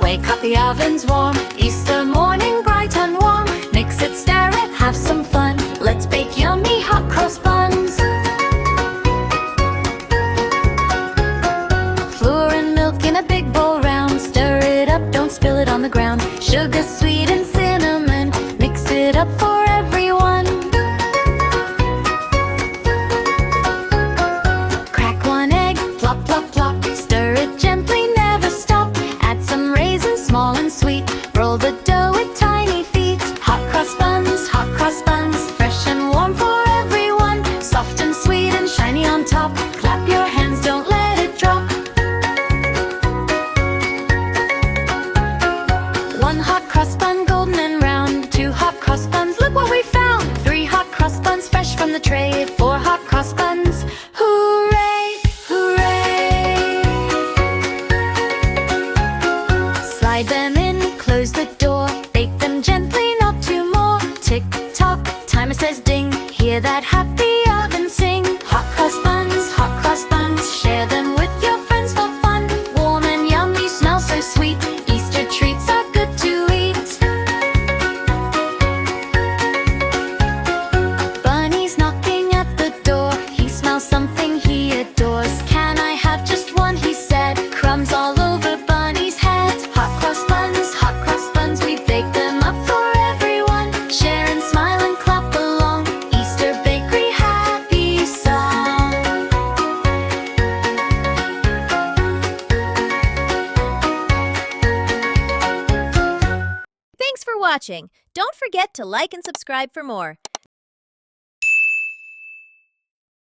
wake up, the oven's warm. Easter morning, bright and warm. Mix it, stir it, have some fun. Let's bake yummy hot cross buns. Flour and milk in a big bowl round. Stir it up, don't spill it on the ground. Sugar, sweet and cinnamon. Mix it up for everyone. Crack one egg, plop, plop, plop. Stir it gently, never stop. Add some raisins, small and sweet. Roll the dough with tiny feet. Hot cross buns, fresh and warm for everyone. Soft and sweet and shiny on top. Clap your hands, don't let it drop. One hot cross bun, golden and round. Two hot cross buns, look what we found. Three hot cross buns, fresh from the tray. Four hot cross buns, hooray, hooray. Slide them in, close the door. Bake them gently, not too more. Tick tock, timer says ding. Hear that happy oven sing. Hot cross buns, share them with your friends for fun. Warm and yummy, smell so sweet. Easter treats are good to eat. Bunny's knocking at the door. He smells something he adores. Can I have just one, he said. Crumbs all over Bunny's head. Hot cross buns, we bake them up for everyone. Share and smile and clap along. Easter bakery, happy song. Thanks for watching. Don't forget to like and subscribe for more.